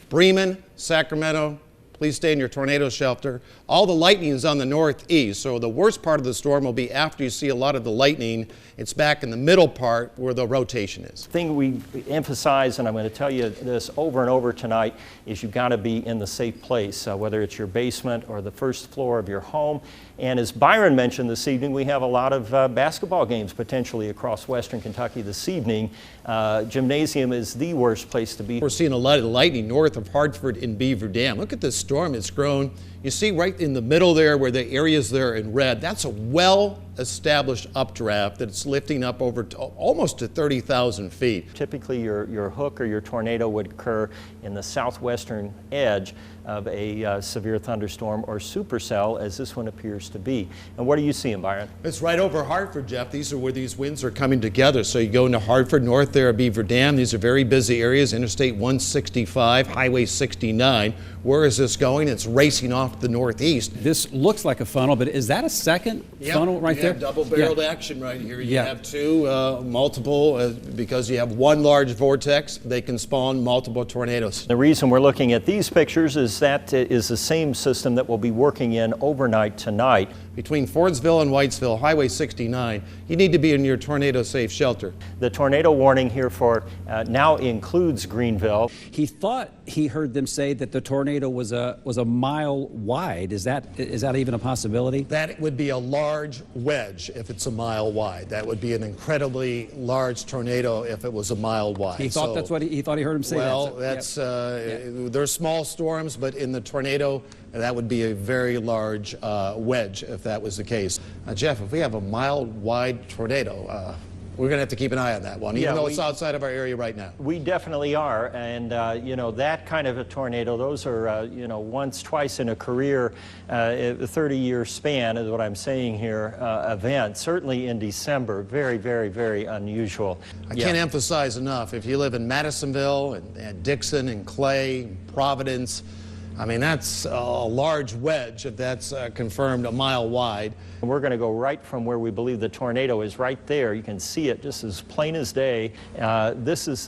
Bremen, Sacramento, please stay in your tornado shelter. All the lightning is on the northeast, so the worst part of the storm will be after you see a lot of the lightning. It's back in the middle part where the rotation is. The thing we emphasize, and I'm going to tell you this over and over tonight, is you've got to be in the safe place, whether it's your basement or the first floor of your home. And as Byron mentioned this evening, we have a lot of basketball games potentially across western Kentucky this evening. Gymnasium is the worst place to be. We're seeing a lot of lightning north of Hartford and Beaver Dam. Look at this storm. It's grown. You see right in the middle there where the areas there in red, that's a well-established updraft that's lifting up over almost to 30,000 feet. Typically your hook or your tornado would occur in the southwestern edge of a severe thunderstorm or supercell, as this one appears to be. And what are you seeing, Byron? It's right over Hartford, Jeff. These are where these winds are coming together. So you go into Hartford, north there of Beaver Dam. These are very busy areas, Interstate 165, Highway 69. Where is this going? It's racing off to the northeast. This looks like a funnel, but is that a second funnel right there? Double-barreled action right here. You have two, multiple, because you have one large vortex, they can spawn multiple tornadoes. The reason we're looking at these pictures is that is the same system that we'll be working in overnight tonight. Between Fordsville and Whitesville, Highway 69, you need to be in your tornado-safe shelter. The tornado warning here for now includes Greenville. He thought he heard them say that the tornado was a mile wide. Is that even a possibility? That would be a large wedge if it's a mile wide. That would be an incredibly large tornado if it was a mile wide. He thought that's what he thought he heard him say. Well, there's small storms, but in the tornado, that would be a very large wedge if that was the case. Jeff, if we have a mile-wide tornado, we're going to have to keep an eye on that one, even though it's outside of our area right now. We definitely are, and you know, that kind of a tornado, those are you know, once, twice in a career, a 30-year span is what I'm saying here, event, certainly in December. Very, very, very unusual. I can't emphasize enough, if you live in Madisonville and Dixon and Clay, Providence, I mean, that's a large wedge if that's confirmed a mile wide. And we're going to go right from where we believe the tornado is right there. You can see it just as plain as day. This is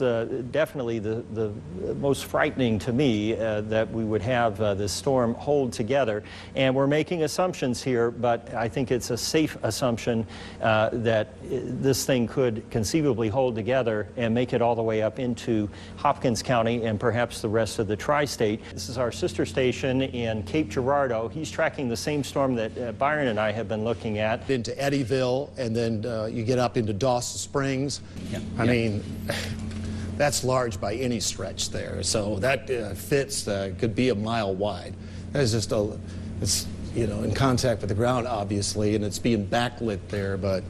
definitely the most frightening to me that we would have this storm hold together. And we're making assumptions here, but I think it's a safe assumption that this thing could conceivably hold together and make it all the way up into Hopkins County and perhaps the rest of the tri-state. This is our sister station in Cape Girardeau. He's tracking the same storm that Byron and I have been looking at. Into Eddyville, and then you get up into Dawson Springs. I mean, that's large by any stretch there. So that fits, could be a mile wide. That is just it's, you know, in contact with the ground, obviously, and it's being backlit there, but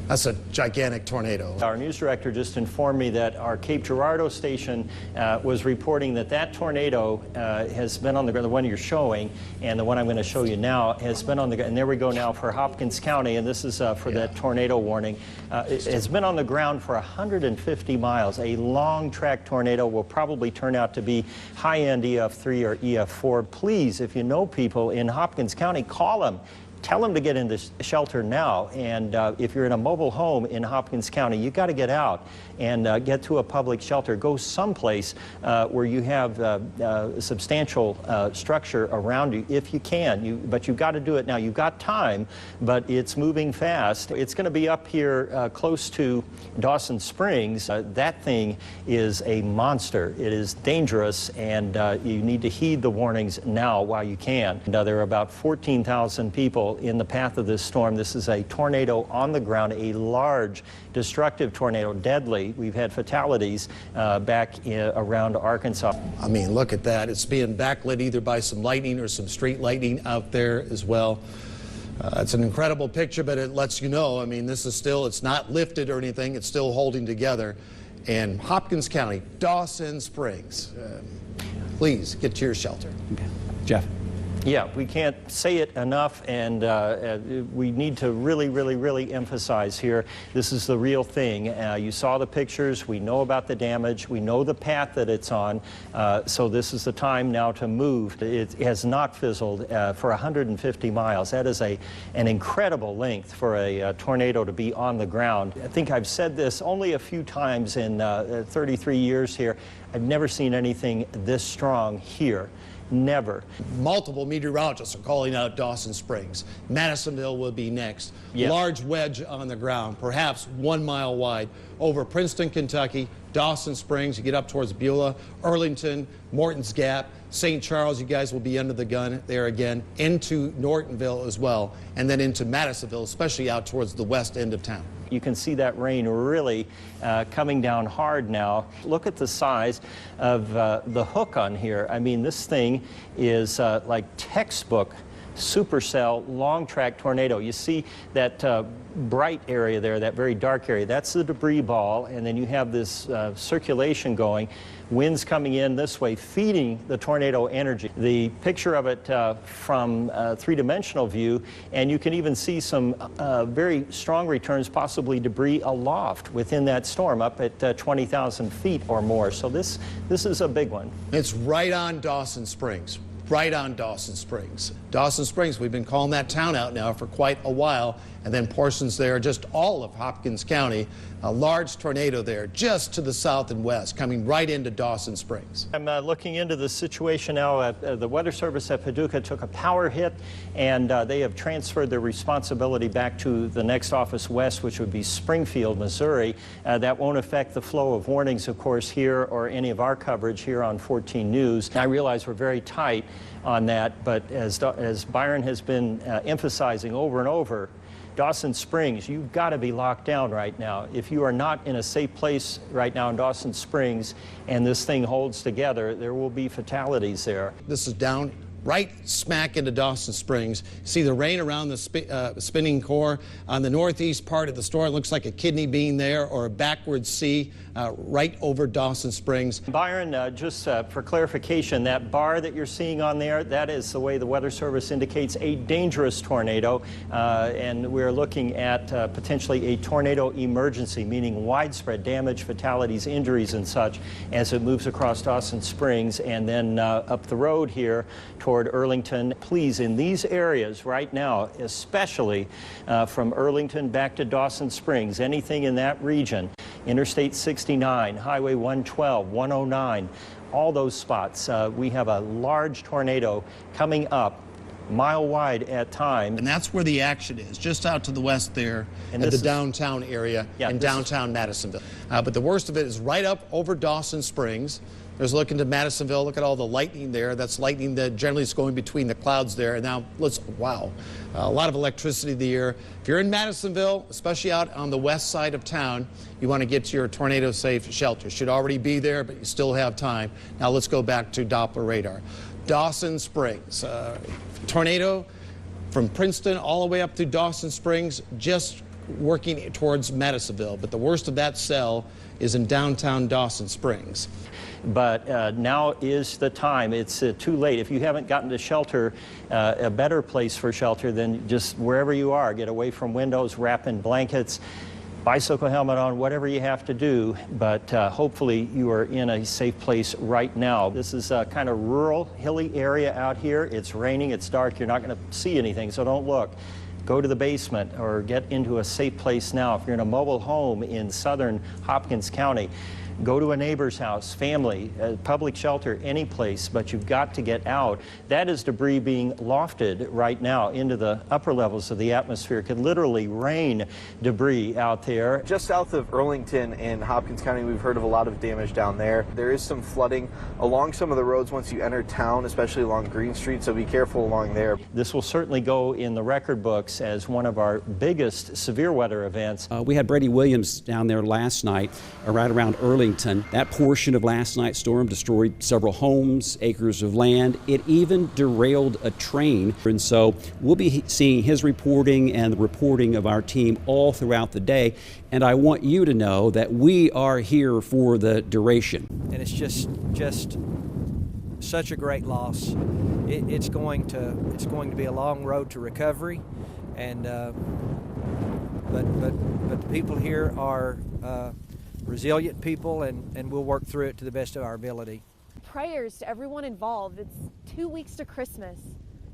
that's a gigantic tornado. Our news director just informed me that our Cape Girardeau station was reporting that that tornado has been on the ground, the one you're showing, and the one I'm going to show you now has been on the ground. And there we go now for Hopkins County, and this is for that tornado warning. It has been on the ground for 150 miles. A long track tornado will probably turn out to be high-end EF3 or EF4. Please, if you know people in Hopkins County, call them. Tell them to get into shelter now, and if you're in a mobile home in Hopkins County, you've got to get out and get to a public shelter. Go someplace where you have substantial structure around you, if you can. But you've got to do it now. You've got time, but it's moving fast. It's going to be up here close to Dawson Springs. That thing is a monster. It is dangerous, and you need to heed the warnings now while you can. There are about 14,000 people in the path of this storm. This is a tornado on the ground, a large, destructive tornado, deadly. We've had fatalities back around Arkansas. I mean, look at that. It's being backlit either by some lightning or some street lightning out there as well. It's an incredible picture, but it lets you know, I mean, this is still, it's not lifted or anything. It's still holding together. And Hopkins County, Dawson Springs, please get to your shelter. Okay. Jeff. Yeah, we can't say it enough, and we need to really emphasize here, this is the real thing. You saw the pictures, we know about the damage, we know the path that it's on, so this is the time now to move. It has not fizzled for 150 miles. That is an incredible length for a tornado to be on the ground. I think I've said this only a few times in 33 years here. I've never seen anything this strong here. Never. Multiple meteorologists are calling out Dawson Springs. Madisonville will be next. Yes. Large wedge on the ground, perhaps 1 mile wide, over Princeton, Kentucky, Dawson Springs, you get up towards Beulah, Arlington, Morton's Gap, St. Charles, you guys will be under the gun there again, into Nortonville as well, and then into Madisonville, especially out towards the west end of town. You can see that rain really coming down hard now. Look at the size of the hook on here. I mean, this thing is like textbook supercell long track tornado. You see that bright area there, that very dark area, that's the debris ball, and then you have this circulation going, winds coming in this way, feeding the tornado energy. The picture of it from a three-dimensional view, and you can even see some very strong returns, possibly debris aloft within that storm, up at 20,000 feet or more. So this is a big one. It's right on Dawson Springs. Right on Dawson Springs. Dawson Springs, we've been calling that town out now for quite a while, and then portions there, just all of Hopkins County. A large tornado there just to the south and west, coming right into Dawson Springs. I'm looking into the situation now. The Weather Service at Paducah took a power hit, and they have transferred their responsibility back to the next office west, which would be Springfield, Missouri. That won't affect the flow of warnings, of course, here or any of our coverage here on 14 News. I realize we're very tight on that, but as Byron has been emphasizing over and over, Dawson Springs, you've got to be locked down right now. If you are not in a safe place right now in Dawson Springs and this thing holds together, there will be fatalities there. This is down right smack into Dawson Springs. See the rain around the spinning core on the northeast part of the store. It looks like a kidney bean there, or a backward C right over Dawson Springs. Byron, just for clarification, that bar that you're seeing on there, that is the way the Weather Service indicates a dangerous tornado, and we're looking at potentially a tornado emergency, meaning widespread damage, fatalities, injuries, and such as it moves across Dawson Springs and then up the road here toward Arlington. Please, in these areas right now, especially from Arlington back to Dawson Springs, anything in that region, Interstate 69, Highway 112, 109, all those spots, we have a large tornado coming up, mile wide at time. And that's where the action is, just out to the west there, in the downtown area, in downtown Madisonville. But the worst of it is right up over Dawson Springs. There's a look into Madisonville. Look at all the lightning there. That's lightning that generally is going between the clouds there. And now, wow, a lot of electricity in the air. If you're in Madisonville, especially out on the west side of town, you want to get to your tornado-safe shelter. Should already be there, but you still have time. Now let's go back to Doppler radar. Dawson Springs, tornado from Princeton all the way up to Dawson Springs, just working towards Madisonville. But the worst of that cell is in downtown Dawson Springs. But now is the time. It's too late. If you haven't gotten to shelter, a better place for shelter than just wherever you are. Get away from windows, wrap in blankets, bicycle helmet on, whatever you have to do. But hopefully you are in a safe place right now. This is a kind of rural, hilly area out here. It's raining, it's dark, you're not going to see anything, so don't look. Go to the basement or get into a safe place now. If you're in a mobile home in southern Hopkins County, go to a neighbor's house, family, public shelter, any place, but you've got to get out. That is debris being lofted right now into the upper levels of the atmosphere. It could literally rain debris out there. Just south of Arlington in Hopkins County, we've heard of a lot of damage down there. There is some flooding along some of the roads once you enter town, especially along Green Street, so be careful along there. This will certainly go in the record books as one of our biggest severe weather events. We had Brady Williams down there last night, right around Arlington. That portion of last night's storm destroyed several homes, acres of land. It even derailed a train. And so we'll be seeing his reporting and the reporting of our team all throughout the day. And I want you to know that we are here for the duration. And it's just such a great loss. It's going to be a long road to recovery, and but the people here are resilient people, and we'll work through it to the best of our ability. Prayers to everyone involved. It's 2 weeks to Christmas,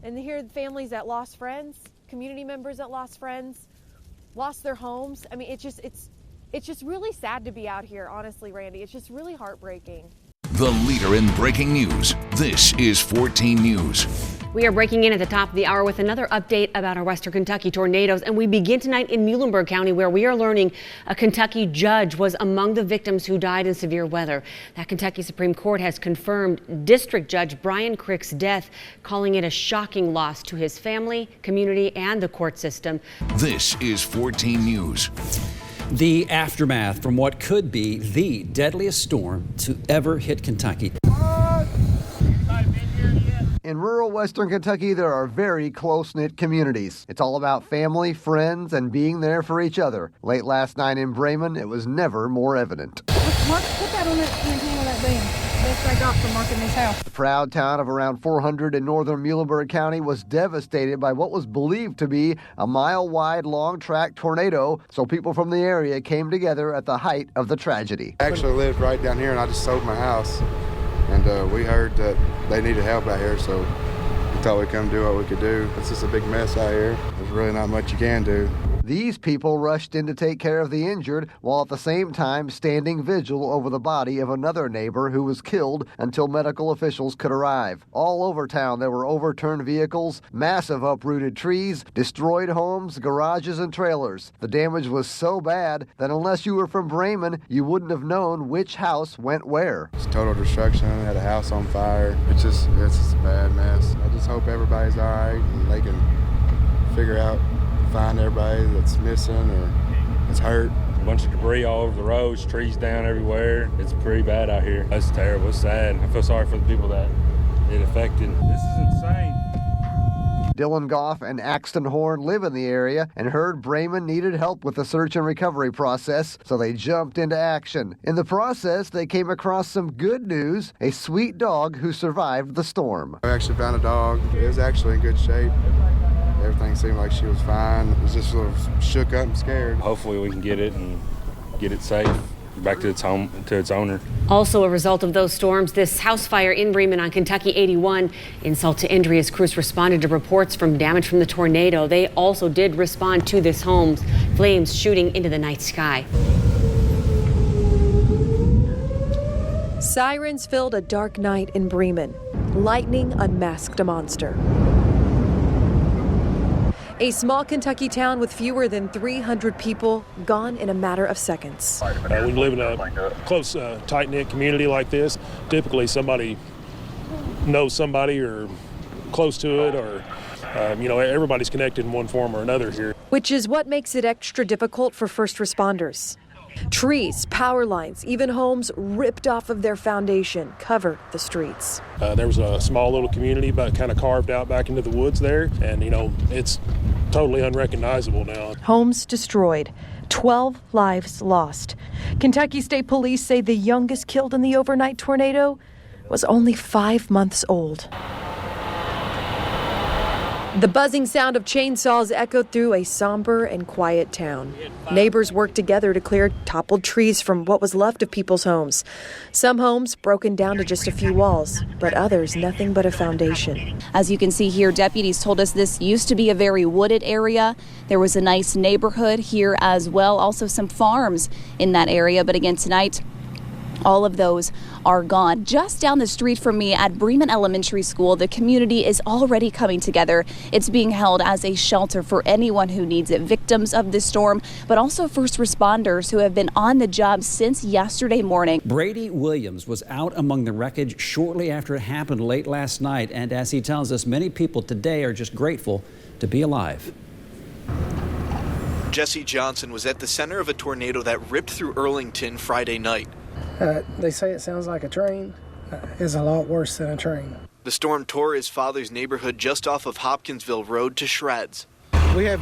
and to hear the families that lost friends, community members that lost friends, lost their homes. I mean, it's just really sad to be out here, honestly, Randy. It's just really heartbreaking. The leader in breaking news. This is 14 News. We are breaking in at the top of the hour with another update about our Western Kentucky tornadoes, and we begin tonight in Muhlenberg County, where we are learning a Kentucky judge was among the victims who died in severe weather. That Kentucky Supreme Court has confirmed District Judge Brian Crick's death, calling it a shocking loss to his family, community, and the court system. This is 14 News. The aftermath from what could be the deadliest storm to ever hit Kentucky. In rural Western Kentucky, there are very close-knit communities. It's all about family, friends, and being there for each other. Late last night in Bremen, it was never more evident. Mark, put that on that handle of that van. Best I got for marking this house. The proud town of around 400 in northern Muhlenberg County was devastated by what was believed to be a mile-wide, long-track tornado, so people from the area came together at the height of the tragedy. I actually lived right down here, and I just sold my house, and we heard that they needed help out here, so we thought we'd come do what we could do. It's just a big mess out here. There's really not much you can do. These people rushed in to take care of the injured, while at the same time standing vigil over the body of another neighbor who was killed until medical officials could arrive. All over town there were overturned vehicles, massive uprooted trees, destroyed homes, garages, and trailers. The damage was so bad that unless you were from Bremen, you wouldn't have known which house went where. It's total destruction. Had a house on fire. It's just a bad mess. I just hope everybody's all right and they can find everybody that's missing or that's hurt. A bunch of debris all over the roads, trees down everywhere. It's pretty bad out here. It's terrible. It's sad. I feel sorry for the people that it affected. This is insane. Dylan Goff and Axton Horn live in the area and heard Bremen needed help with the search and recovery process, so they jumped into action. In the process, they came across some good news, a sweet dog who survived the storm. I actually found a dog. It was actually in good shape. Everything seemed like she was fine. It was just sort of shook up and scared. Hopefully we can get it and get it safe back to its home, to its owner. Also a result of those storms, this house fire in Bremen on Kentucky 81. Insult to injury as crews responded to reports from damage from the tornado. They also did respond to this home, flames shooting into the night sky. Sirens filled a dark night in Bremen. Lightning unmasked a monster. A small Kentucky town with fewer than 300 people gone in a matter of seconds. When you live in a close, tight-knit community like this, typically somebody knows somebody or close to it, or everybody's connected in one form or another here. Which is what makes it extra difficult for first responders. Trees, power lines, even homes ripped off of their foundation covered the streets. There was a small little community but kind of carved out back into the woods there, and it's totally unrecognizable now. Homes destroyed, 12 lives lost. Kentucky State Police say the youngest killed in the overnight tornado was only 5 months old. The buzzing sound of chainsaws echoed through a somber and quiet town. Neighbors worked together to clear toppled trees from what was left of people's homes. Some homes broken down to just a few walls, but others nothing but a foundation. As you can see here, deputies told us this used to be a very wooded area. There was a nice neighborhood here as well, also some farms in that area. But again, tonight, all of those are gone. Just down the street from me at Bremen Elementary School, the community is already coming together. It's being held as a shelter for anyone who needs it, victims of this storm, but also first responders who have been on the job since yesterday morning. Brady Williams was out among the wreckage shortly after it happened late last night, and as he tells us, many people today are just grateful to be alive. Jesse Johnson was at the center of a tornado that ripped through Earlington Friday night. They say it sounds like a train. It's a lot worse than a train. The storm tore his father's neighborhood just off of Hopkinsville Road to shreds. We have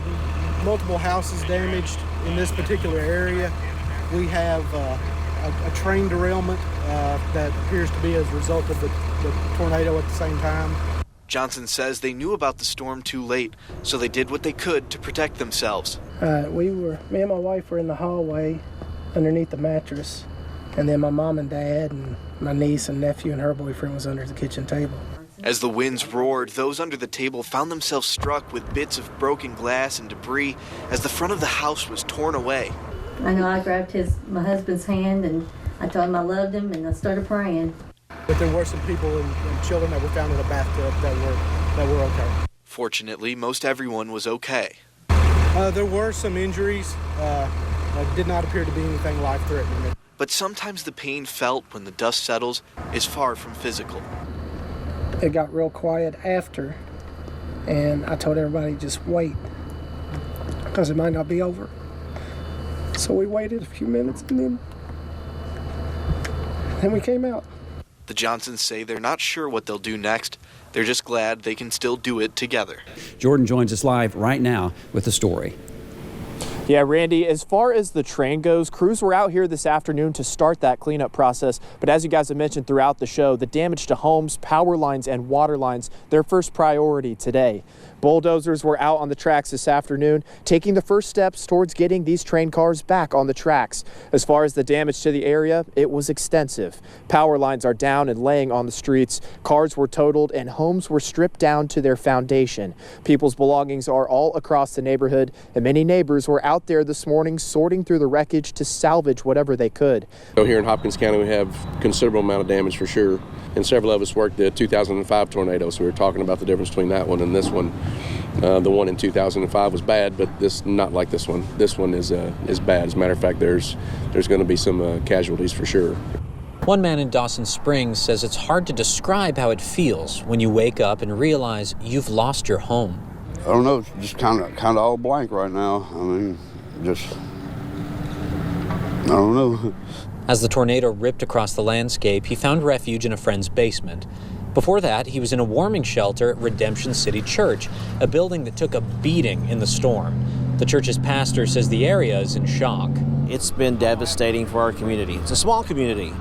multiple houses damaged in this particular area. We have a train derailment that appears to be as a result of the the tornado at the same time. Johnson says they knew about the storm too late, so they did what they could to protect themselves. Me and my wife were in the hallway underneath the mattress, and then my mom and dad and my niece and nephew and her boyfriend was under the kitchen table. As the winds roared, those under the table found themselves struck with bits of broken glass and debris as the front of the house was torn away. I know I grabbed my husband's hand and I told him I loved him and I started praying. But there were some people and children that were found in a bathtub that were okay. Fortunately, most everyone was okay. There were some injuries. Did not appear to be anything life-threatening. But sometimes the pain felt when the dust settles is far from physical. It got real quiet after, and I told everybody just wait, because it might not be over. So we waited a few minutes, and then we came out. The Johnsons say they're not sure what they'll do next. They're just glad they can still do it together. Jordan joins us live right now with the story. Yeah, Randy, as far as the train goes, crews were out here this afternoon to start that cleanup process. But as you guys have mentioned throughout the show, the damage to homes, power lines, and water lines, their first priority today. Bulldozers were out on the tracks this afternoon, taking the first steps towards getting these train cars back on the tracks. As far as the damage to the area, it was extensive. Power lines are down and laying on the streets. Cars were totaled and homes were stripped down to their foundation. People's belongings are all across the neighborhood, and many neighbors were out there this morning sorting through the wreckage to salvage whatever they could. So here in Hopkins County, we have considerable amount of damage for sure. And several of us worked the 2005 tornado, so we were talking about the difference between that one and this one. The one in 2005 was bad, but not like this one. This one is bad. As a matter of fact, there's going to be some casualties for sure. One man in Dawson Springs says it's hard to describe how it feels when you wake up and realize you've lost your home. I don't know. It's just kind of all blank right now. I mean, I don't know. As the tornado ripped across the landscape, he found refuge in a friend's basement. Before that, he was in a warming shelter at Redemption City Church, a building that took a beating in the storm. The church's pastor says the area is in shock. It's been devastating for our community. It's a small community.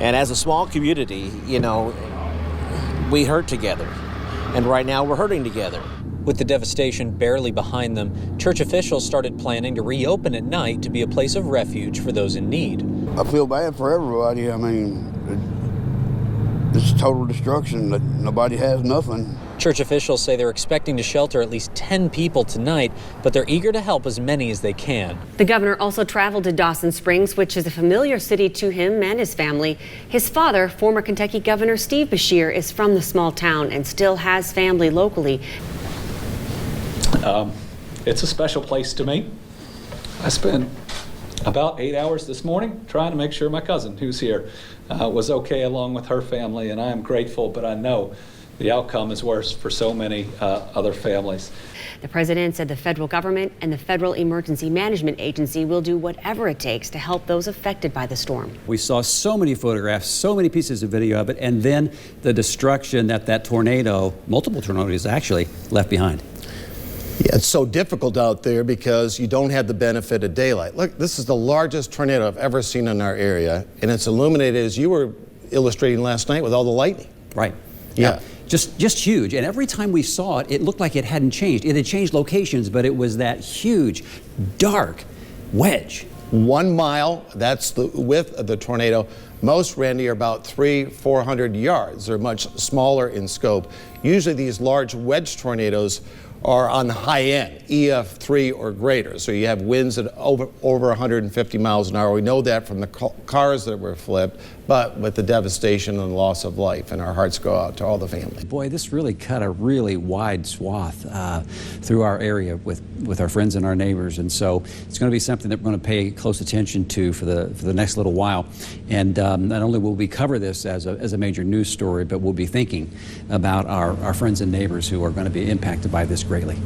And as a small community, we hurt together. And right now we're hurting together. With the devastation barely behind them, church officials started planning to reopen at night to be a place of refuge for those in need. I feel bad for everybody. I mean, it's total destruction. Nobody has nothing. Church officials say they're expecting to shelter at least 10 people tonight, but they're eager to help as many as they can. The governor also traveled to Dawson Springs, which is a familiar city to him and his family. His father, former Kentucky Governor Steve Beshear, is from the small town and still has family locally. It's a special place to me. I spent about 8 hours this morning trying to make sure my cousin, who's here, was okay along with her family, and I am grateful, but I know the outcome is worse for so many other families. The president said the federal government and the Federal Emergency Management Agency will do whatever it takes to help those affected by the storm. We saw so many photographs, so many pieces of video of it, and then the destruction that tornado, multiple tornadoes actually, left behind. Yeah, it's so difficult out there because you don't have the benefit of daylight. Look, this is the largest tornado I've ever seen in our area, and it's illuminated, as you were illustrating last night, with all the lightning. Right. Yeah. Just huge. And every time we saw it, it looked like it hadn't changed. It had changed locations, but it was that huge, dark wedge. 1 mile, that's the width of the tornado. Most, Randy, are about 300-400 yards. They're much smaller in scope. Usually these large wedge tornadoes are on the high end, EF3 or greater. So you have winds at over 150 miles an hour. We know that from the cars that were flipped, but with the devastation and loss of life, and our hearts go out to all the family. Boy, this really cut a really wide swath through our area with our friends and our neighbors, and so it's going to be something that we're going to pay close attention to for the next little while. And not only will we cover this as a major news story, but we'll be thinking about our friends and neighbors who are going to be impacted by this greatly.